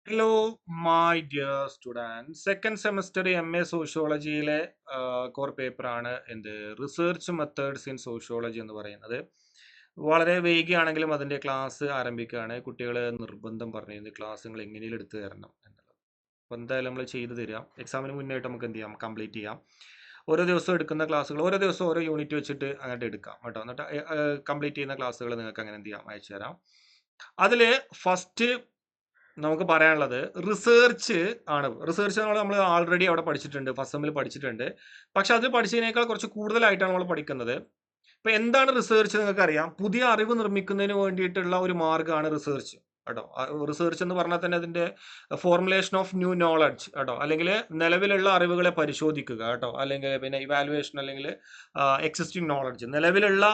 Hello my dear student second semester MA സോഷ്യോളജിയിലെ core പേപ്പറാണ് research methods in sociology എന്ന് പറയുന്നത്. വളരെ വൈകിയാണെങ്കിലും അതിൻ്റെ ക്ലാസ് ആരംഭിക്കുകയാണ്. കുട്ടികൾ നിർബന്ധം പറഞ്ഞിരുന്നു ക്ലാസ് നിങ്ങൾ എങ്ങനെയും എടുത്തു തരണം എന്നുള്ളത്. അപ്പോൾ എന്തായാലും നമ്മൾ ചെയ്തു തരാം. എക്സാമിന് മുന്നായിട്ട് നമുക്ക് എന്ത് ചെയ്യാം, കംപ്ലീറ്റ് ചെയ്യാം. ഓരോ ദിവസവും എടുക്കുന്ന ക്ലാസ്സുകൾ ഓരോ ദിവസം ഓരോ യൂണിറ്റ് വെച്ചിട്ട് അങ്ങോട്ട് എടുക്കാം കേട്ടോ. എന്നിട്ട് കംപ്ലീറ്റ് ചെയ്യുന്ന ക്ലാസ്സുകൾ നിങ്ങൾക്ക് അങ്ങനെ എന്ത് ചെയ്യാം, അയച്ചു തരാം. അതിൽ ഫസ്റ്റ് നമുക്ക് പറയാനുള്ളത് റിസർച്ച് ആണ്. റിസർച്ച് നമ്മൾ ആൾറെഡി അവിടെ പഠിച്ചിട്ടുണ്ട്, ഫസ്റ്റ് സെമ്മിൽ പഠിച്ചിട്ടുണ്ട്. പക്ഷെ അത് പഠിച്ചതിനേക്കാൾ കുറച്ച് കൂടുതലായിട്ടാണ് നമ്മൾ പഠിക്കുന്നത്. ഇപ്പൊ എന്താണ് റിസർച്ച് നിങ്ങൾക്ക് അറിയാം. പുതിയ അറിവ് നിർമ്മിക്കുന്നതിന് വേണ്ടിയിട്ടുള്ള ഒരു മാർഗ്ഗമാണ് റിസർച്ച് കേട്ടോ. റിസർച്ച് എന്ന് പറഞ്ഞാൽ തന്നെ അതിന്റെ ഫോർമുലേഷൻ ഓഫ് ന്യൂ നോളജ് കേട്ടോ, അല്ലെങ്കിൽ നിലവിലുള്ള അറിവുകളെ പരിശോധിക്കുക കേട്ടോ, അല്ലെങ്കിൽ പിന്നെ ഇവാലുവേഷൻ അല്ലെങ്കിൽ എക്സിസ്റ്റിംഗ് നോളജ്, നിലവിലുള്ള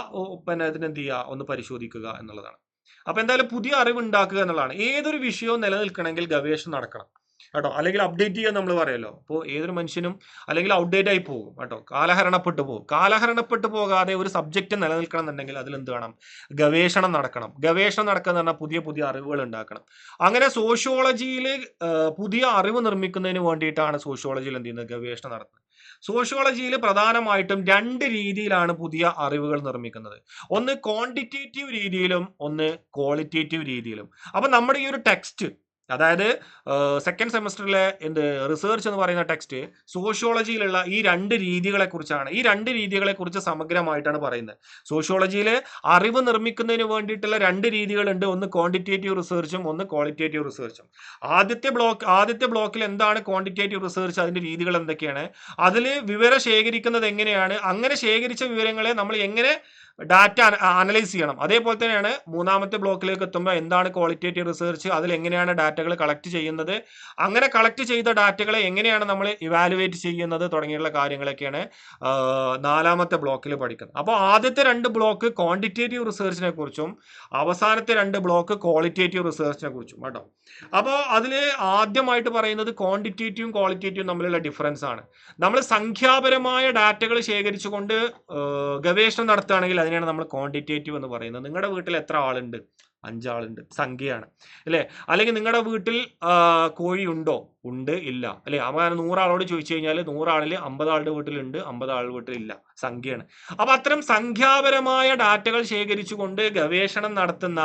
പിന്നെ ഇതിനെന്ത് ചെയ്യുക, ഒന്ന് പരിശോധിക്കുക എന്നുള്ളതാണ്. അപ്പൊ എന്തായാലും പുതിയ അറിവ് ഉണ്ടാക്കുക എന്നുള്ളതാണ്. ഏതൊരു വിഷയവും നിലനിൽക്കണമെങ്കിൽ ഗവേഷണം നടക്കണം കേട്ടോ, അല്ലെങ്കിൽ അപ്ഡേറ്റ് ചെയ്യാൻ നമ്മൾ പറയല്ലോ. അപ്പോൾ ഏതൊരു മനുഷ്യനും അല്ലെങ്കിൽ ഔട്ട്ഡേറ്റ് ആയി പോകും കേട്ടോ, കാലഹരണപ്പെട്ടു പോകും. കാലഹരണപ്പെട്ടു പോകാതെ ഒരു സബ്ജക്റ്റ് നിലനിൽക്കണം എന്നുണ്ടെങ്കിൽ അതിൽ എന്ത് വേണം, ഗവേഷണം നടക്കണം. ഗവേഷണം നടക്കുക എന്ന് പറഞ്ഞാൽ പുതിയ പുതിയ അറിവുകൾ ഉണ്ടാക്കണം. അങ്ങനെ സോഷ്യോളജിയിൽ പുതിയ അറിവ് നിർമ്മിക്കുന്നതിന് വേണ്ടിയിട്ടാണ് സോഷ്യോളജിയിൽ എന്ത് ചെയ്യുന്നത്, ഗവേഷണം നടത്തുന്നത്. സോഷ്യോളജിയിൽ പ്രധാനമായിട്ടും രണ്ട് രീതിയിലാണ് പുതിയ അറിവുകൾ നിർമ്മിക്കുന്നത്. ഒന്ന് ക്വാണ്ടിറ്റേറ്റീവ് രീതിയിലും ഒന്ന് ക്വാളിറ്റേറ്റീവ് രീതിയിലും. അപ്പൊ നമ്മുടെ ഈ ഒരു ടെക്സ്റ്റ്, അതായത് സെക്കൻഡ് സെമസ്റ്ററിലെ റിസർച്ച് എന്ന് പറയുന്ന ടെക്സ്റ്റ് സോഷ്യോളജിയിലുള്ള ഈ രണ്ട് രീതികളെ കുറിച്ചാണ്. ഈ രണ്ട് രീതികളെ കുറിച്ച് സമഗ്രമായിട്ടാണ് പറയുന്നത്. സോഷ്യോളജിയിൽ അറിവ് നിർമ്മിക്കുന്നതിന് വേണ്ടിയിട്ടുള്ള രണ്ട് രീതികളുണ്ട്. ഒന്ന് ക്വാണ്ടിറ്റേറ്റീവ് റിസർച്ചും ഒന്ന് ക്വാളിറ്റേറ്റീവ് റിസർച്ചും. ആദ്യത്തെ ബ്ലോക്കിൽ എന്താണ് ക്വാണ്ടിറ്റേറ്റീവ് റിസർച്ച്, അതിന്റെ രീതികൾ എന്തൊക്കെയാണ്, അതിൽ വിവരം ശേഖരിക്കുന്നത് എങ്ങനെയാണ്, അങ്ങനെ ശേഖരിച്ച വിവരങ്ങളെ നമ്മൾ എങ്ങനെ ഡാറ്റ അനലൈസ് ചെയ്യണം. അതേപോലെ തന്നെയാണ് മൂന്നാമത്തെ ബ്ലോക്കിലേക്ക് എത്തുമ്പോൾ എന്താണ് ക്വാളിറ്റേറ്റീവ് റിസർച്ച്, അതിൽ എങ്ങനെയാണ് ഡാറ്റകൾ കളക്ട് ചെയ്യുന്നത്, അങ്ങനെ കളക്ട് ചെയ്ത ഡാറ്റകളെ എങ്ങനെയാണ് നമ്മൾ ഇവാലുവേറ്റ് ചെയ്യുന്നത് തുടങ്ങിയുള്ള കാര്യങ്ങളൊക്കെയാണ് നാലാമത്തെ ബ്ലോക്കിൽ പഠിക്കുന്നത്. അപ്പോൾ ആദ്യത്തെ രണ്ട് ബ്ലോക്ക് ക്വാണ്ടിറ്റേറ്റീവ് റിസർച്ചിനെ കുറിച്ചും അവസാനത്തെ രണ്ട് ബ്ലോക്ക് ക്വാളിറ്റേറ്റീവ് റിസർച്ചിനെ കുറിച്ചും കേട്ടോ. അപ്പോൾ അതിൽ ആദ്യമായിട്ട് പറയുന്നത് ക്വാണ്ടിറ്റേറ്റീവും ക്വാളിറ്റേറ്റീവും തമ്മിലുള്ള ഡിഫറൻസ് ആണ്. നമ്മൾ സംഖ്യാപരമായ ഡാറ്റകൾ ശേഖരിച്ചുകൊണ്ട് ഗവേഷണം നടത്തുകയാണെങ്കിൽ അതിനെയാണ് നമ്മൾ ക്വാണ്ടിറ്റേറ്റീവ് എന്ന് പറയുന്നത്. നിങ്ങളുടെ വീട്ടിൽ എത്ര ആളുണ്ട്, 5 ആളുണ്ട്, സംഖ്യയാണ് അല്ലേ. അല്ലെങ്കിൽ നിങ്ങളുടെ വീട്ടിൽ കോഴി ഉണ്ടോ, ഉണ്ട്, ഇല്ല അല്ലെ. അങ്ങനെ 100 ആളോട് ചോദിച്ചു കഴിഞ്ഞാൽ 100 ആളിൽ 50 ആളുടെ വീട്ടിലുണ്ട്, 50 ആളുടെ വീട്ടിലില്ല, സംഖ്യയാണ്. അപ്പൊ അത്തരം സംഖ്യാപരമായ ഡാറ്റകൾ ശേഖരിച്ചുകൊണ്ട് ഗവേഷണം നടത്തുന്ന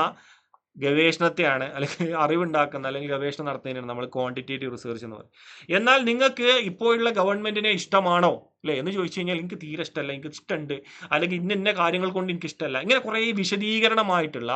ഗവേഷണത്തെയാണ്, അല്ലെങ്കിൽ അറിവുണ്ടാക്കുന്ന അല്ലെങ്കിൽ ഗവേഷണം നടത്തുന്നതിനാണ് നമ്മൾ ക്വാണ്ടിറ്റേറ്റീവ് റിസർച്ച് എന്ന് പറയുന്നത്. എന്നാൽ നിങ്ങൾക്ക് ഇപ്പോഴുള്ള ഗവൺമെന്റിനെ ഇഷ്ടമാണോ അല്ലെ എന്ന് ചോദിച്ചു കഴിഞ്ഞാൽ എനിക്ക് തീരെ ഇഷ്ടമല്ല, എനിക്ക് ഇഷ്ടമുണ്ട്, അല്ലെങ്കിൽ ഇന്ന കാര്യങ്ങൾ കൊണ്ട് എനിക്ക് ഇഷ്ടമല്ല, ഇങ്ങനെ കുറേ വിശദീകരണമായിട്ടുള്ള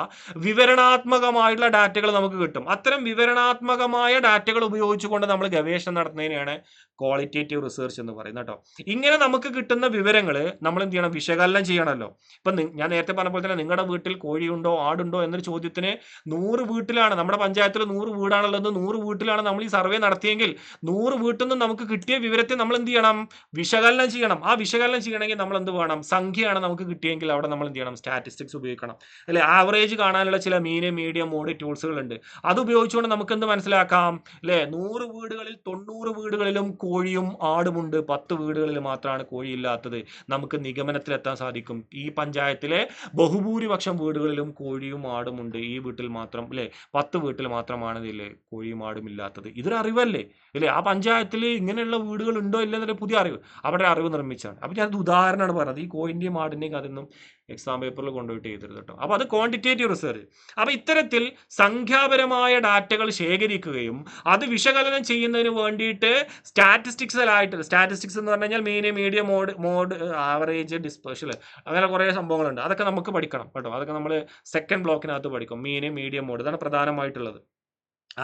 വിവരണാത്മകമായിട്ടുള്ള ഡാറ്റകൾ നമുക്ക് കിട്ടും. അത്തരം വിവരണാത്മകമായ ഡാറ്റകൾ ഉപയോഗിച്ചുകൊണ്ട് നമ്മൾ ഗവേഷണം നടത്തുന്നതിനെയാണ് ക്വാളിറ്റേറ്റീവ് റിസർച്ച് എന്ന് പറയുന്നത് കേട്ടോ. ഇങ്ങനെ നമുക്ക് കിട്ടുന്ന വിവരങ്ങൾ നമ്മൾ എന്ത് ചെയ്യണം, വിശകലനം ചെയ്യണമല്ലോ. ഇപ്പൊ ഞാൻ നേരത്തെ പറഞ്ഞ പോലെ തന്നെ നിങ്ങളുടെ വീട്ടിൽ കോഴിയുണ്ടോ ആടുണ്ടോ എന്നൊരു ചോദ്യത്തിന് 100 വീട്ടിലാണ്, നമ്മുടെ പഞ്ചായത്തിൽ 100 വീടാണുള്ളത്, 100 വീട്ടിലാണ് നമ്മൾ ഈ സർവേ നടത്തിയെങ്കിൽ 100 വീട്ടിൽ നിന്നും നമുക്ക് കിട്ടിയ വിവരത്തെ നമ്മൾ എന്ത് ചെയ്യണം, വിശകലനം ചെയ്യണം. ആ വിശകലനം ചെയ്യണമെങ്കിൽ നമ്മൾ എന്ത് വേണം, സംഖ്യയാണ് നമുക്ക് കിട്ടിയെങ്കിൽ അവിടെ നമ്മൾ എന്ത് ചെയ്യണം, സ്റ്റാറ്റിസ്റ്റിക്സ് ഉപയോഗിക്കണം അല്ലെ. ആവറേജ് കാണാനുള്ള ചില മീന്, മീഡിയം, മോഡ് ടൂൾസുകൾ ഉണ്ട്. അത് ഉപയോഗിച്ചുകൊണ്ട് നമുക്ക് എന്ത് മനസ്സിലാക്കാം അല്ലെ. 100 വീടുകളിൽ 90 വീടുകളിലും കോഴിയും ആടുമുണ്ട്, 10 വീടുകളിൽ മാത്രമാണ് കോഴി ഇല്ലാത്തത്. നമുക്ക് നിഗമനത്തിലെത്താൻ സാധിക്കും ഈ പഞ്ചായത്തിലെ ബഹുഭൂരിപക്ഷം വീടുകളിലും കോഴിയും ആടുമുണ്ട്, ഈ വീട്ടിൽ മാത്രം അല്ലെ 10 വീട്ടിൽ മാത്രമാണ് ഇതില്ലേ കോഴിയും ആടും ഇല്ലാത്തത്. ഇതൊരു അറിവല്ലേ അല്ലെ. ആ പഞ്ചായത്തിൽ ഇങ്ങനെയുള്ള വീടുകൾ ഉണ്ടോ ഇല്ലെന്നൊരു പുതിയ അറിവ്, അവിടെ അറിവ് നിർമ്മിച്ചാണ്. അപ്പൊ ഞാനത് ഉദാഹരണമാണ് പറഞ്ഞത്. ഈ കോഴിന്റെയും ആടിന്റെയും അതൊന്നും എക്സാം പേപ്പറിൽ കൊണ്ടുപോയിട്ട് ചെയ്തത് കേട്ടോ. അപ്പൊ അത് ക്വാണ്ടിറ്റേറ്റീവ് റിസർച്ച്. അപ്പൊ ഇത്തരത്തിൽ സംഖ്യാപരമായ ഡാറ്റകൾ ശേഖരിക്കുകയും അത് വിശകലനം ചെയ്യുന്നതിന് വേണ്ടിയിട്ട് സ്റ്റാറ്റിസ്റ്റിക്സ് എന്ന് പറഞ്ഞു കഴിഞ്ഞാൽ മീന്, മീഡിയം, മോഡ് ആവറേജ്, ഡിസ്പേഴ്സൽ, അങ്ങനെ കുറേ സംഭവങ്ങളുണ്ട്. അതൊക്കെ നമുക്ക് പഠിക്കണം കേട്ടോ. അതൊക്കെ നമ്മൾ സെക്കൻഡ് ബ്ലോക്കിനകത്ത് പഠിക്കും. മീന്, മീഡിയം, മോഡ്, ഇതാണ് പ്രധാനമായിട്ടുള്ളത്.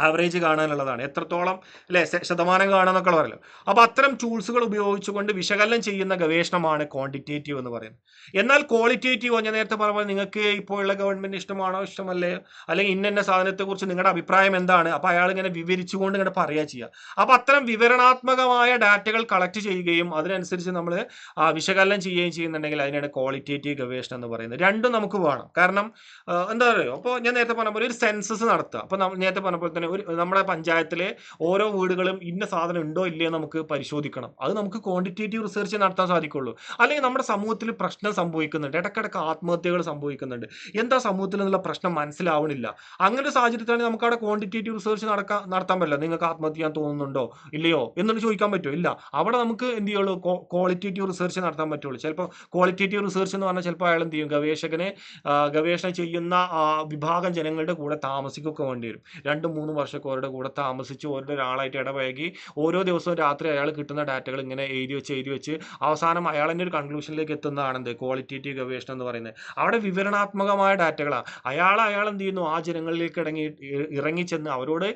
ആവറേജ് കാണാനുള്ളതാണ്, എത്രത്തോളം അല്ലെ ശതമാനം കാണാന്നൊക്കെ പറയല്ലോ. അപ്പൊ അത്തരം ടൂൾസുകൾ ഉപയോഗിച്ചുകൊണ്ട് വിശകലനം ചെയ്യുന്ന ഗവേഷണമാണ് ക്വാണ്ടിറ്റേറ്റീവ് എന്ന് പറയുന്നത്. എന്നാൽ ക്വാളിറ്റേറ്റീവ്, ഞാൻ നേരത്തെ പറഞ്ഞ നിങ്ങൾക്ക് ഇപ്പോഴുള്ള ഗവൺമെന്റ് ഇഷ്ടമാണോ, ഇഷ്ടമല്ലേ, അല്ലെങ്കിൽ ഇന്ന സാധനത്തെ കുറിച്ച് നിങ്ങളുടെ അഭിപ്രായം എന്താണ്, അപ്പൊ അയാൾ ഇങ്ങനെ വിവരിച്ചുകൊണ്ട് ഇങ്ങനെ പറയുക ചെയ്യുക. അപ്പൊ അത്തരം വിവരണാത്മകമായ ഡാറ്റകൾ കളക്ട് ചെയ്യുകയും അതിനനുസരിച്ച് നമ്മൾ വിശകലനം ചെയ്യുകയും ചെയ്യുന്നുണ്ടെങ്കിൽ അതിനാണ് ക്വാളിറ്റേറ്റീവ് ഗവേഷണം എന്ന് പറയുന്നത്. രണ്ടും നമുക്ക് വേണം. കാരണം എന്താ പറയുക, അപ്പോൾ ഞാൻ നേരത്തെ പറഞ്ഞ പോലെ ഒരു സെൻസസ് നടത്തുക. അപ്പൊ നേരത്തെ പറഞ്ഞ പോലെ തന്നെ നമ്മുടെ പഞ്ചായത്തിലെ ഓരോ വീടുകളും ഇന്ന സാധനം ഉണ്ടോ ഇല്ലയോ നമുക്ക് പരിശോധിക്കണം. അത് നമുക്ക് ക്വാണ്ടിറ്റേറ്റീവ് റിസർച്ച് നടത്താൻ സാധിക്കുള്ളൂ. അല്ലെങ്കിൽ നമ്മുടെ സമൂഹത്തിൽ പ്രശ്നം സംഭവിക്കുന്നുണ്ട്, ഇടയ്ക്കിടയ്ക്ക് ആത്മഹത്യകൾ സംഭവിക്കുന്നുണ്ട്, എന്താ സമൂഹത്തിൽ നിന്നുള്ള പ്രശ്നം മനസ്സിലാവണില്ല. അങ്ങനെ ഒരു സാഹചര്യത്തിലാണ് നമുക്ക് അവിടെ ക്വാണ്ടിറ്റേറ്റീവ് റിസർച്ച് നടത്താൻ പറ്റില്ല. നിങ്ങൾക്ക് ആത്മഹത്യ ചെയ്യാൻ തോന്നുന്നുണ്ടോ ഇല്ലയോ എന്നൊന്നും ചോദിക്കാൻ പറ്റുമോ? ഇല്ല. അവിടെ നമുക്ക് എന്ത് ചെയ്യുള്ളൂ, ക്വാളിറ്റേറ്റീവ് റിസർച്ച് നടത്താൻ പറ്റുള്ളൂ. ചിലപ്പോൾ ക്വാളിറ്റേറ്റീവ് റിസർച്ച് എന്ന് പറഞ്ഞാൽ ചിലപ്പോൾ അയാൾ എന്ത് ചെയ്യും, ഗവേഷണം ചെയ്യുന്ന വിഭാഗം ജനങ്ങളുടെ കൂടെ താമസിക്കുകയൊക്കെ വേണ്ടി വരും. 2-3 വർഷമൊക്കെ അവരുടെ കൂടെ താമസിച്ച് അവരുടെ ഒരാളായിട്ട് ഇടപഴകി ഓരോ ദിവസവും രാത്രി അയാൾ കിട്ടുന്ന ഡാറ്റകൾ ഇങ്ങനെ എഴുതി വെച്ച് അവസാനം അയാൾ തന്നെ ഒരു കൺക്ലൂഷനിലേക്ക് എത്തുന്നതാണെന്ത് ക്വാളിറ്റേറ്റീവ് ഗവേഷണം എന്ന് പറയുന്നത്. അവിടെ വിവരണാത്മകമായ ഡാറ്റകളാണ്. അയാൾ എന്ത് ചെയ്യുന്നു, ആ ജനങ്ങളിലേക്ക് ഇറങ്ങിച്ചെന്ന് അവരോട്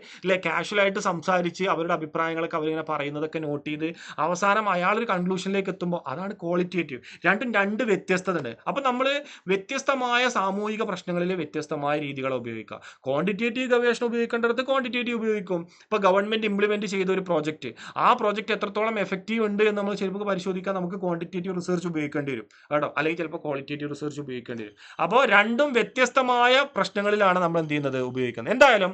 കാഷ്വലായിട്ട് സംസാരിച്ച് അവരുടെ അഭിപ്രായങ്ങളൊക്കെ അവരിങ്ങനെ പറയുന്നതൊക്കെ നോട്ട് ചെയ്ത് അവസാനം അയാൾ ഒരു കൺക്ലൂഷനിലേക്ക് എത്തുമ്പോൾ അതാണ് ക്വാളിറ്റേറ്റീവ്. രണ്ടും രണ്ട് വ്യത്യസ്തത ഉണ്ട്. അപ്പൊ നമ്മൾ വ്യത്യസ്തമായ സാമൂഹിക പ്രശ്നങ്ങളിൽ വ്യത്യസ്തമായ രീതികൾ ഉപയോഗിക്കുക. ക്വാണ്ടിറ്റേറ്റീവ് ഗവേഷണം ഉപയോഗിക്കേണ്ടത് ക്വാണ്ടിറ്റേറ്റീവ് ഉപയോഗിക്കും. ഇപ്പൊ ഗവൺമെന്റ് ഇംപ്ലിമെന്റ് ചെയ്ത ഒരു പ്രോജക്റ്റ്, ആ പ്രോജക്റ്റ് എത്രത്തോളം എഫക്റ്റീവ് ഉണ്ട് എന്ന് നമ്മൾ ചിലപ്പോൾ പരിശോധിക്കാൻ നമുക്ക് ക്വാണ്ടിറ്റേറ്റീവ് റിസർച്ച് ഉപയോഗിക്കേണ്ടി വരും കേട്ടോ, അല്ലെങ്കിൽ ചിലപ്പോൾ ക്വാളിറ്റേറ്റീവ് റിസർച്ച് ഉപയോഗിക്കേണ്ടി വരും. അപ്പോൾ രണ്ടും വ്യത്യസ്തമായ പ്രശ്നങ്ങളിലാണ് നമ്മൾ എന്ത് ചെയ്യുന്നത്, ഉപയോഗിക്കുന്നത്. എന്തായാലും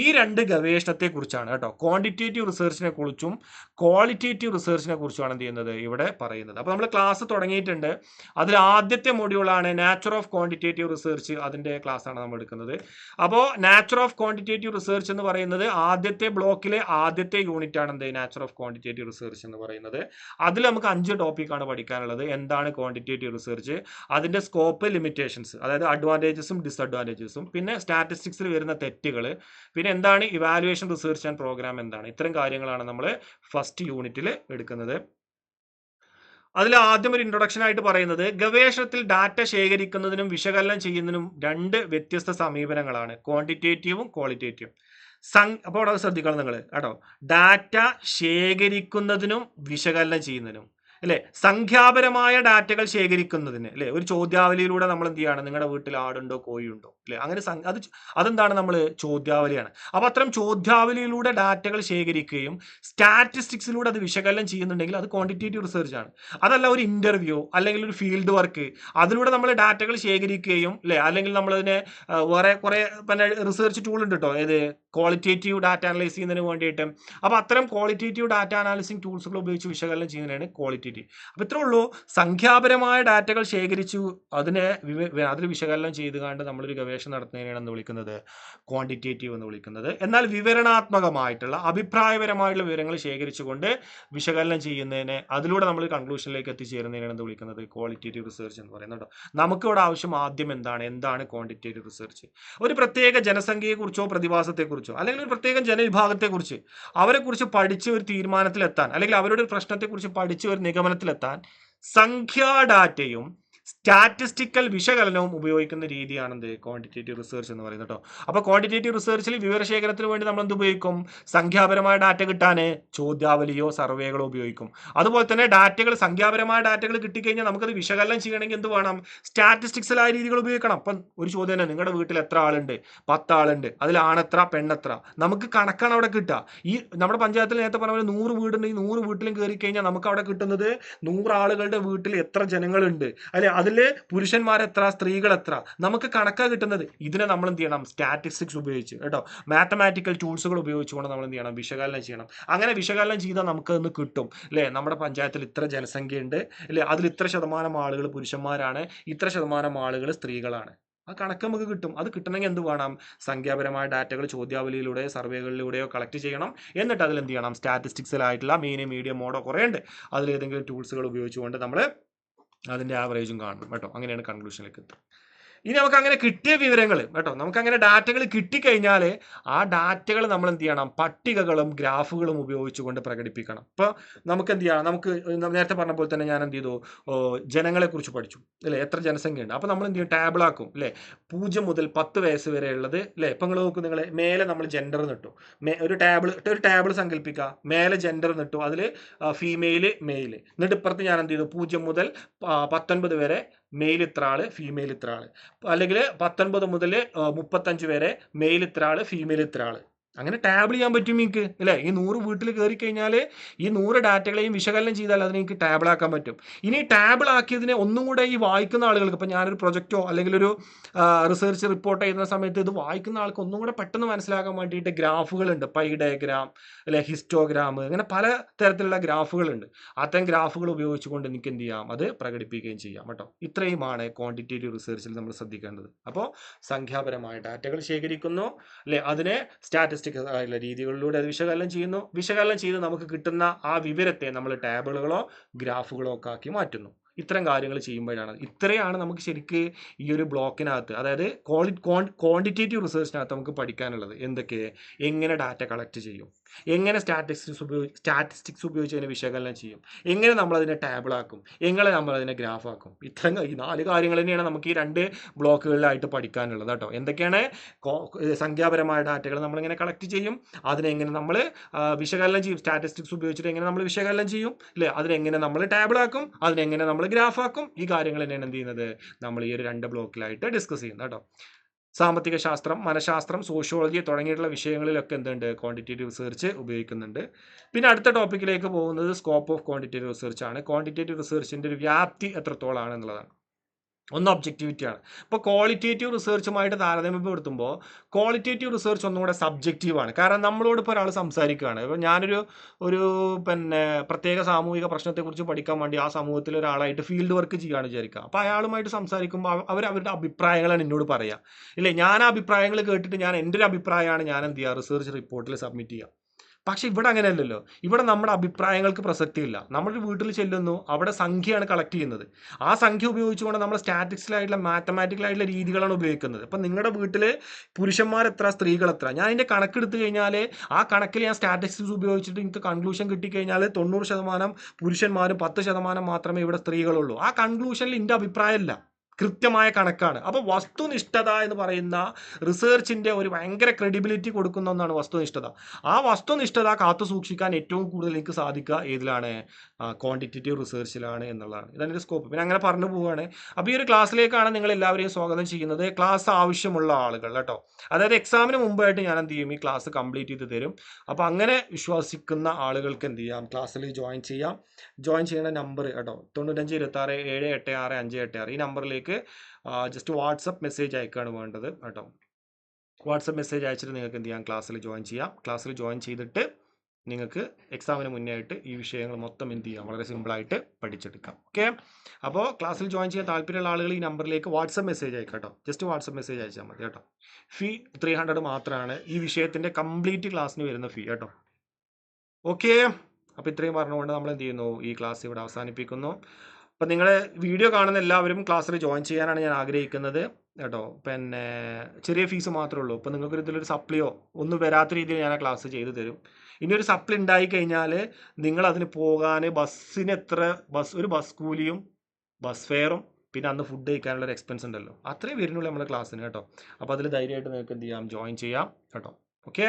ഈ രണ്ട് ഗവേഷണത്തെ കുറിച്ചാണ് കേട്ടോ, ക്വാണ്ടിറ്റേറ്റീവ് റിസർച്ചിനെ കുറിച്ചും ക്വാളിറ്റേറ്റീവ് റിസർച്ചിനെ കുറിച്ചുമാണ് എന്ത് ചെയ്യുന്നത് ഇവിടെ പറയുന്നത്. അപ്പോൾ നമ്മൾ ക്ലാസ് തുടങ്ങിയിട്ടുണ്ട്. അതിൽ ആദ്യത്തെ മൊഡ്യൂളാണ് നാച്ചർ ഓഫ് ക്വാണ്ടിറ്റേറ്റീവ് റിസർച്ച്, അതിൻ്റെ ക്ലാസ്സാണ് നമ്മൾ എടുക്കുന്നത്. അപ്പോൾ നാച്ചർ ഓഫ് ക്വാണ്ടിറ്റേറ്റീവ് റിസർച്ച് എന്ന് പറയുന്നത് ആദ്യത്തെ ബ്ലോക്കിലെ ആദ്യത്തെ യൂണിറ്റ് ആണ് എന്ത് നാച്ചർ ഓഫ് ക്വാണ്ടിറ്റേറ്റീവ് റിസർച്ച് എന്ന് പറയുന്നത്. അതിൽ നമുക്ക് 5 ടോപ്പിക്കാണ് പഠിക്കാനുള്ളത്. എന്താണ് ക്വാണ്ടിറ്റേറ്റീവ് റിസർച്ച്, അതിൻ്റെ സ്കോപ്പ്, ലിമിറ്റേഷൻസ്, അതായത് അഡ്വാൻറ്റേജസും ഡിസഡ്വാൻറ്റേജസും, പിന്നെ സ്റ്റാറ്റിസ്റ്റിക്സിൽ വരുന്ന തെറ്റുകൾ, പിന്നെ എന്താണ് ഇവാലുവേഷൻ റിസർച്ച് ആൻഡ് പ്രോഗ്രാം എന്താണ്, ഇത്തരം കാര്യങ്ങളാണ് നമ്മൾ ഫസ്റ്റ് യൂണിറ്റിൽ എടുക്കുന്നത്. അതിൽ ആദ്യം ഒരു ഇൻട്രൊഡക്ഷൻ ആയിട്ട് പറയുന്നത് ഗവേഷണത്തിൽ ഡാറ്റ ശേഖരിക്കുന്നതിനും വിശകലനം ചെയ്യുന്നതിനും 2 വ്യത്യസ്ത സമീപനങ്ങളാണ്, ക്വാണ്ടിറ്റേറ്റീവും ക്വാളിറ്റേറ്റീവും. അപ്പോൾ അവിടെ ശ്രദ്ധിക്കണം നിങ്ങൾ കേട്ടോ, ഡാറ്റ ശേഖരിക്കുന്നതിനും വിശകലനം ചെയ്യുന്നതിനും അല്ലെ, സംഖ്യാപരമായ ഡാറ്റകൾ ശേഖരിക്കുന്നതിന് അല്ലെ, ഒരു ചോദ്യാവലിയിലൂടെ നമ്മൾ എന്ത് ചെയ്യാണ്, നിങ്ങളുടെ വീട്ടിൽ ആടുണ്ടോ കോഴിയുണ്ടോ അല്ലെ, അങ്ങനെ അതെന്താണ് നമ്മൾ ചോദ്യാവലിയാണ്. അപ്പൊ അത്തരം ചോദ്യാവലിയിലൂടെ ഡാറ്റകൾ ശേഖരിക്കുകയും സ്റ്റാറ്റിസ്റ്റിക്സിലൂടെ അത് വിശകലനം ചെയ്യുന്നുണ്ടെങ്കിൽ അത് ക്വാണ്ടിറ്റേറ്റീവ് റിസർച്ച് ആണ്. അതല്ല ഒരു ഇന്റർവ്യൂ അല്ലെങ്കിൽ ഒരു ഫീൽഡ് വർക്ക്, അതിലൂടെ നമ്മൾ ഡാറ്റകൾ ശേഖരിക്കുകയും അല്ലെ, അല്ലെങ്കിൽ നമ്മളതിനെ വേറെ കുറെ പിന്നെ റിസർച്ച് ടൂൾ ഉണ്ട് കേട്ടോ, ഏത് ക്വാളിറ്റേറ്റീവ് ഡാറ്റ അനലൈസ് ചെയ്യുന്നതിന് വേണ്ടിയിട്ട്. അപ്പൊ അത്തരം ക്വാളിറ്റേറ്റീവ് ഡാറ്റ അനാലിസിങ് ടൂൾസുകൾ ഉപയോഗിച്ച് വിശകലനം ചെയ്യുന്നതിനാണ് ക്വാളിറ്റേറ്റീവ്. അപ്പൊ ഇത്രേ ഉള്ളൂ, സംഖ്യാപരമായ ഡാറ്റകൾ ശേഖരിച്ചു അതിൽ വിശകലനം ചെയ്തുകൊണ്ട് നമ്മളൊരു ഗവേഷണം നടത്തുന്നതിനാണ് എന്ന് വിളിക്കുന്നത് ക്വാണ്ടിറ്റേറ്റീവ് എന്ന് വിളിക്കുന്നത്. എന്നാൽ വിവരണാത്മകമായിട്ടുള്ള അഭിപ്രായപരമായിട്ടുള്ള വിവരങ്ങൾ ശേഖരിച്ചുകൊണ്ട് വിശകലനം ചെയ്യുന്നതിനെ, അതിലൂടെ നമ്മൾ കൺക്ലൂഷനിലേക്ക് എത്തിച്ചേരുന്നതിനാണ് എന്ത് വിളിക്കുന്നത് ക്വാളിറ്റേറ്റീവ് റിസർച്ച് എന്ന് പറയുന്നത്. നമുക്കിവിടെ ആവശ്യം ആദ്യം എന്താണ് ക്വാണ്ടിറ്റേറ്റീവ് റിസർച്ച്. ഒരു പ്രത്യേക ജനസംഖ്യയെക്കുറിച്ചോ പ്രതിഭാസത്തെക്കുറിച്ചോ അല്ലെങ്കിൽ ഒരു പ്രത്യേക ജനവിഭാഗത്തെക്കുറിച്ച് അവരെക്കുറിച്ച് പഠിച്ച് ഒരു തീരുമാനത്തിലെത്താൻ, അല്ലെങ്കിൽ അവരുടെ ഒരു പ്രശ്നത്തെക്കുറിച്ച് പഠിച്ച് ഒരു നിഗമനത്തിലെത്താൻ സംഖ്യാ ഡാറ്റയും സ്റ്റാറ്റിസ്റ്റിക്കൽ വിശകലനവും ഉപയോഗിക്കുന്ന രീതിയാണ് ക്വാണ്ടിറ്റേറ്റീവ് റിസർച്ച് എന്ന് പറയുന്നത് കേട്ടോ. അപ്പോൾ ക്വാണ്ടിറ്റേറ്റീവ് റിസർച്ചിൽ വിവരശേഖരത്തിന് വേണ്ടി നമ്മൾ എന്ത് ഉപയോഗിക്കും, സംഖ്യാപരമായ ഡാറ്റ കിട്ടാൻ ചോദ്യാവലിയോ സർവേകളോ ഉപയോഗിക്കും. അതുപോലെ തന്നെ സംഖ്യാപരമായ ഡാറ്റകൾ കിട്ടിക്കഴിഞ്ഞാൽ നമുക്കത് വിശകലനം ചെയ്യണമെങ്കിൽ എന്ത് വേണം, സ്റ്റാറ്റിസ്റ്റിക്സലായ രീതികൾ ഉപയോഗിക്കണം. അപ്പം ഒരു ചോദ്യം തന്നെ, നിങ്ങളുടെ വീട്ടിൽ എത്ര ആളുണ്ട്, 10 ആളുണ്ട്, അതിൽ ആണെത്ര പെണ്ണെത്ര, നമുക്ക് കണക്കാണ് അവിടെ കിട്ടുക. ഈ നമ്മുടെ പഞ്ചായത്തിൽ നേരത്തെ പറഞ്ഞ 100 വീടുണ്ടെങ്കിൽ 100 വീട്ടിലും കയറി കഴിഞ്ഞാൽ നമുക്ക് അവിടെ കിട്ടുന്നത് 100 ആളുകളുടെ വീട്ടിൽ എത്ര ജനങ്ങളുണ്ട് അല്ലെ, അതില് പുരുഷന്മാരെത്ര സ്ത്രീകൾ എത്ര, നമുക്ക് കണക്കാ കിട്ടുന്നത്. ഇതിനെ നമ്മൾ എന്ത് ചെയ്യണം, സ്റ്റാറ്റിസ്റ്റിക്സ് ഉപയോഗിച്ച് കേട്ടോ, മാത്തമാറ്റിക്കൽ ടൂൾസുകൾ ഉപയോഗിച്ചുകൊണ്ട് നമ്മൾ എന്ത് ചെയ്യണം, വിശകലനം ചെയ്യണം. അങ്ങനെ വിശകലനം ചെയ്താൽ നമുക്ക് ഒന്ന് കിട്ടും അല്ലെ, നമ്മുടെ പഞ്ചായത്തിൽ ഇത്ര ജനസംഖ്യ ഉണ്ട് അല്ലെ, അതിൽ ഇത്ര ശതമാനം ആളുകൾ പുരുഷന്മാരാണ്, ഇത്ര ശതമാനം ആളുകൾ സ്ത്രീകളാണ്. ആ കണക്ക് നമുക്ക് കിട്ടും. അത് കിട്ടണമെങ്കിൽ എന്ത് വേണം, സംഖ്യാപരമായ ഡാറ്റകൾ ചോദ്യാവലിയിലൂടെ സർവേകളിലൂടെയോ കളക്ട് ചെയ്യണം. എന്നിട്ട് അതിൽ എന്ത് ചെയ്യണം, സ്റ്റാറ്റിസ്റ്റിക്സിലായിട്ടുള്ള മീൻ മീഡിയം മോഡോ കുറേ ഉണ്ട്, അതിലേതെങ്കിലും ടൂൾസുകൾ ഉപയോഗിച്ചുകൊണ്ട് നമ്മൾ അതിൻ്റെ ആവറേജും കാണണം കേട്ടോ. അങ്ങനെയാണ് കൺക്ലൂഷനിലേക്ക് എത്തുക. ഇനി നമുക്ക് അങ്ങനെ കിട്ടിയ വിവരങ്ങൾ കേട്ടോ, നമുക്ക് അങ്ങനെ ഡാറ്റകൾ കിട്ടിക്കഴിഞ്ഞാൽ ആ ഡാറ്റകൾ നമ്മൾ എന്ത് ചെയ്യണം, പട്ടികകളും ഗ്രാഫുകളും ഉപയോഗിച്ചുകൊണ്ട് പ്രകടിപ്പിക്കണം. ഇപ്പോൾ നമുക്ക് എന്ത് ചെയ്യണം, നമുക്ക് നേരത്തെ പറഞ്ഞ പോലെ തന്നെ ഞാൻ എന്ത് ചെയ്തു, ജനങ്ങളെ കുറിച്ച് പഠിച്ചു അല്ലേ, എത്ര ജനസംഖ്യ ഉണ്ട്. അപ്പോൾ നമ്മൾ എന്ത് ചെയ്യും, ടേബിളാക്കും അല്ലേ, 0 മുതൽ 10 വയസ്സ് വരെ ഉള്ളത് അല്ലേ. ഇപ്പം നിങ്ങൾ നോക്കും, നിങ്ങൾ മേലെ നമ്മൾ ജെൻഡർ നിട്ടു, ഒരു ടേബിൾ സങ്കല്പിക്കുക, മേലെ ജെൻഡർ നിട്ടു, അതിൽ ഫീമെയിൽ മെയിൽ, എന്നിട്ട് ഇപ്പുറത്ത് ഞാൻ എന്ത് ചെയ്തു, 0 മുതൽ 19 വരെ മെയിൽ ഇത്ര ആള്, ഫീമെയിൽ ഇത്ര ആള്, അല്ലെങ്കിൽ 19 മുതൽ 35 വരെ മെയിൽ ഇത്ര ആള്, ഫീമെയിൽ ഇത്ര ആള്. അങ്ങനെ ടാബിൾ ചെയ്യാൻ പറ്റും നിങ്ങൾക്ക് അല്ലേ? ഈ 100 വീട്ടിൽ കയറി കഴിഞ്ഞാൽ ഈ 100 ഡാറ്റകളെയും വിശകലനം ചെയ്താൽ അതിനെ നിങ്ങൾക്ക് ടാബിൾ ആക്കാൻ പറ്റും. ഇനി ടാബിൾ ആക്കിയതിനെ ഒന്നും കൂടെ ഈ വായിക്കുന്ന ആളുകൾക്ക്, ഇപ്പം ഞാനൊരു പ്രൊജക്റ്റോ അല്ലെങ്കിൽ ഒരു റിസർച്ച് റിപ്പോർട്ട് ചെയ്യുന്ന സമയത്ത് ഇത് വായിക്കുന്ന ആൾക്ക് ഒന്നും കൂടെ പെട്ടെന്ന് മനസ്സിലാക്കാൻ വേണ്ടിയിട്ട് ഗ്രാഫുകളുണ്ട്. പൈ ഡയഗ്രാം അല്ലെ, ഹിസ്റ്റോഗ്രാം, അങ്ങനെ പല തരത്തിലുള്ള ഗ്രാഫുകളുണ്ട്. അത്തരം ഗ്രാഫുകൾ ഉപയോഗിച്ചുകൊണ്ട് നിങ്ങൾക്ക് എന്ത് ചെയ്യാം, അത് പ്രകടിപ്പിക്കുകയും ചെയ്യാം കേട്ടോ. ഇത്രയുമാണ് ക്വാണ്ടിറ്റേറ്റീവ് റിസർച്ചിൽ നമ്മൾ ശ്രദ്ധിക്കേണ്ടത്. അപ്പോൾ സംഖ്യാപരമായ ഡാറ്റകൾ ശേഖരിക്കുന്നു അല്ലെ, അതിനെ സ്റ്റാറ്റിസ്റ്റിക്സ് ആയിട്ടുള്ള രീതികളിലൂടെ അത് വിശകലനം ചെയ്ത് നമുക്ക് കിട്ടുന്ന ആ വിവരത്തെ നമ്മൾ ടാബിളുകളോ ഗ്രാഫുകളോ ഒക്കെ ആക്കി മാറ്റുന്നു. ഇത്തരം കാര്യങ്ങൾ ചെയ്യുമ്പോഴാണ്, ഇത്രയാണ് നമുക്ക് ശരിക്ക് ഈ ഒരു ബ്ലോക്കിനകത്ത്, അതായത് ക്വാണ്ടിറ്റേറ്റീവ് റിസർച്ചിനകത്ത് നമുക്ക് പഠിക്കാനുള്ളത്. എന്തൊക്കെ, എങ്ങനെ ഡാറ്റ കളക്ട് ചെയ്യും, എങ്ങനെ സ്റ്റാറ്റിസ്റ്റിക്സ് ഉപയോഗിച്ച് അതിനെ വിശകലനം ചെയ്യും, എങ്ങനെ നമ്മളതിനെ ടാബിളാക്കും, എങ്ങനെ നമ്മളതിനെ ഗ്രാഫാക്കും. ഇത്തരം ഈ 4 കാര്യങ്ങൾ തന്നെയാണ് നമുക്ക് ഈ 2 ബ്ലോക്കുകളിലായിട്ട് പഠിക്കാനുള്ളത് കേട്ടോ. എന്തൊക്കെയാണ്, സംഖ്യാപരമായ ഡാറ്റകൾ നമ്മളിങ്ങനെ കളക്ട് ചെയ്യും, അതിനെങ്ങനെ നമ്മൾ വിശകലനം ചെയ്യും, സ്റ്റാറ്റിസ്റ്റിക്സ് ഉപയോഗിച്ചിട്ട് എങ്ങനെ നമ്മൾ വിശകലനം ചെയ്യും അല്ലേ, അതിനെങ്ങനെ നമ്മൾ ടാബിളാക്കും, അതിനെങ്ങനെ നമ്മൾ ഗ്രാഫാക്കും. ഈ കാര്യങ്ങൾ തന്നെയാണ് എന്ത് ചെയ്യുന്നത്, നമ്മൾ ഈ ഒരു 2 ബ്ലോക്കിലായിട്ട് ഡിസ്കസ് ചെയ്യുന്നത് കേട്ടോ. സാമ്പത്തിക ശാസ്ത്രം, മനഃശാസ്ത്രം, സോഷ്യോളജി തുടങ്ങിയിട്ടുള്ള വിഷയങ്ങളിലൊക്കെ എന്തുണ്ട്, ക്വാണ്ടിറ്റേറ്റീവ് റിസർച്ച് ഉപയോഗിക്കുന്നുണ്ട്. പിന്നെ അടുത്ത ടോപ്പിക്കിലേക്ക് പോകുന്നത് സ്കോപ്പ് ഓഫ് ക്വാണ്ടിറ്റേറ്റീവ് റിസർച്ച് ആണ്. ക്വാണ്ടിറ്റേറ്റീവ് റിസർച്ചിൻ്റെ ഒരു വ്യാപ്തി എത്രത്തോളാണ് എന്നുള്ളതാണ്. ഒന്ന് ഒബ്ജക്റ്റിവിറ്റിയാണ്. ഇപ്പോൾ ക്വാളിറ്റേറ്റീവ് റിസർച്ചുമായിട്ട് താരതമ്യപ്പെടുത്തുമ്പോൾ ക്വാളിറ്റേറ്റീവ് റിസർച്ച് ഒന്നുകൂടെ സബ്ജക്റ്റീവാണ്. കാരണം നമ്മളോട് ഇപ്പോൾ ഒരാൾ സംസാരിക്കുകയാണ്. ഇപ്പോൾ ഞാനൊരു പിന്നെ പ്രത്യേക സാമൂഹിക പ്രശ്നത്തെക്കുറിച്ച് പഠിക്കാൻ വേണ്ടി ആ സമൂഹത്തിൽ ഒരാളായിട്ട് ഫീൽഡ് വർക്ക് ചെയ്യുകയാണ് വിചാരിക്കുക. അപ്പോൾ അയാളുമായിട്ട് സംസാരിക്കുമ്പോൾ അവരുടെ അഭിപ്രായങ്ങളാണ് എന്നോട് പറയുക ഇല്ലേ. ഞാൻ ആ അഭിപ്രായങ്ങൾ കേട്ടിട്ട് എൻ്റെ ഒരു അഭിപ്രായമാണ് ഞാൻ എന്ത് ചെയ്യുക, റിസർച്ച് റിപ്പോർട്ടിൽ സബ്മിറ്റ് ചെയ്യുക. പക്ഷെ ഇവിടെ അങ്ങനെയല്ലല്ലോ. ഇവിടെ നമ്മുടെ അഭിപ്രായങ്ങൾക്ക് പ്രസക്തിയില്ല. നമ്മളൊരു വീട്ടിൽ ചെല്ലുന്നു, അവിടെ സംഖ്യയാണ് കളക്ട് ചെയ്യുന്നത്. ആ സംഖ്യ ഉപയോഗിച്ചുകൊണ്ട് നമ്മൾ സ്റ്റാറ്റിസ്റ്റിക്കലായിട്ടുള്ള മാത്തമാറ്റിക്കലായിട്ടുള്ള രീതികളാണ് ഉപയോഗിക്കുന്നത്. ഇപ്പം നിങ്ങളുടെ വീട്ടിൽ പുരുഷന്മാരെത്ര സ്ത്രീകളെത്ര, ഞാൻ അതിൻ്റെ കണക്കെടുത്ത് കഴിഞ്ഞാൽ ആ കണക്കിൽ ഞാൻ സ്റ്റാറ്റിസ്റ്റിക്സ് ഉപയോഗിച്ചിട്ട് എനിക്ക് കൺക്ലൂഷൻ കിട്ടിക്കഴിഞ്ഞാൽ 90% പുരുഷന്മാരും 10% മാത്രമേ ഇവിടെ സ്ത്രീകളുള്ളൂ. ആ കൺക്ലൂഷനിൽ എൻ്റെ അഭിപ്രായമല്ല, കൃത്യമായ കണക്കാണ്. അപ്പോൾ വസ്തുനിഷ്ഠത എന്ന് പറയുന്ന റിസർച്ചിൻ്റെ ഒരു ഭയങ്കര ക്രെഡിബിലിറ്റി കൊടുക്കുന്ന ഒന്നാണ് വസ്തുനിഷ്ഠത. ആ വസ്തുനിഷ്ഠത കാത്തു സൂക്ഷിക്കാൻ ഏറ്റവും കൂടുതൽ എനിക്ക് സാധിക്കുക ഏതിലാണ്, ക്വാണ്ടിറ്റേറ്റീവ് റിസർച്ചിലാണ് എന്നുള്ളതാണ്. ഇതാണ് ഒരു സ്കോപ്പ്. പിന്നെ അങ്ങനെ പറഞ്ഞു പോവുകയാണ്. അപ്പോൾ ഈ ഒരു ക്ലാസ്സിലേക്കാണ് നിങ്ങൾ എല്ലാവരെയും സ്വാഗതം ചെയ്യുന്നത്. ക്ലാസ് ആവശ്യമുള്ള ആളുകൾ കേട്ടോ, അതായത് എക്സാമിന് മുമ്പായിട്ട് ഞാൻ എന്ത് ചെയ്യും, ഈ ക്ലാസ് കംപ്ലീറ്റ് ചെയ്ത് തരും. അപ്പോൾ അങ്ങനെ വിശ്വസിക്കുന്ന ആളുകൾക്ക് എന്ത് ചെയ്യാം, ക്ലാസ്സിൽ ജോയിൻ ചെയ്യാം. ജോയിൻ ചെയ്യുന്ന നമ്പർ കേട്ടോ 9526786586, ഈ നമ്പറിലേക്ക് ജസ്റ്റ് വാട്സപ്പ് മെസ്സേജ് അയക്കുകയാണ് വേണ്ടത് കേട്ടോ. വാട്സപ്പ് മെസ്സേജ് അയച്ചിട്ട് നിങ്ങൾക്ക് എന്ത് ചെയ്യാം, ക്ലാസ്സിൽ ജോയിൻ ചെയ്യാം. ക്ലാസ്സിൽ ജോയിൻ ചെയ്തിട്ട് നിങ്ങൾക്ക് എക്സാമിന് മുന്നേ ആയിട്ട് ഈ വിഷയങ്ങൾ മൊത്തം എന്ത് ചെയ്യാം, വളരെ സിമ്പിളായിട്ട് പഠിച്ചെടുക്കാം. ഓക്കെ. അപ്പോൾ ക്ലാസ്സിൽ ജോയിൻ ചെയ്യാൻ താല്പര്യമുള്ള ആളുകൾ ഈ നമ്പറിലേക്ക് വാട്സപ്പ് മെസ്സേജ് അയക്കാം കേട്ടോ. ജസ്റ്റ് വാട്സപ്പ് മെസ്സേജ് അയച്ചാൽ മതി കേട്ടോ. ഫീ 300 മാത്രമാണ് ഈ വിഷയത്തിൻ്റെ കംപ്ലീറ്റ് ക്ലാസ്സിന് വരുന്ന ഫീ കേട്ടോ. ഓക്കെ. അപ്പോൾ ഇത്രയും പറഞ്ഞുകൊണ്ട് നമ്മൾ എന്ത് ചെയ്യുന്നു, ഈ ക്ലാസ് ഇവിടെ അവസാനിപ്പിക്കുന്നു. അപ്പം നിങ്ങളെ വീഡിയോ കാണുന്ന എല്ലാവരും ക്ലാസ്സിൽ ജോയിൻ ചെയ്യാനാണ് ഞാൻ ആഗ്രഹിക്കുന്നത് കേട്ടോ. പിന്നെ ചെറിയ ഫീസ് മാത്രമേ ഉള്ളൂ. ഇപ്പോൾ നിങ്ങൾക്ക് ഇതിലൊരു സപ്ലിയോ ഒന്നും വരാത്ത രീതിയിൽ ഞാൻ ആ ക്ലാസ് ചെയ്തു തരും. ഇനി ഒരു സപ്ലി ഉണ്ടായി കഴിഞ്ഞാൽ നിങ്ങൾ അതിന് പോകാൻ ബസ്സിന് ഒരു ബസ് കൂലിയും ബസ് ഫെയറും പിന്നെ അന്ന് ഫുഡ് കഴിക്കാനുള്ള ഒരു എക്സ്പെൻസ് ഉണ്ടല്ലോ, അത്രയും വരുന്നുള്ളൂ നമ്മുടെ ക്ലാസ്സിന് കേട്ടോ. അപ്പോൾ അതിൽ ധൈര്യമായിട്ട് നിങ്ങൾക്ക് എന്ത് ചെയ്യാം, ജോയിൻ ചെയ്യാം കേട്ടോ. ഓക്കെ.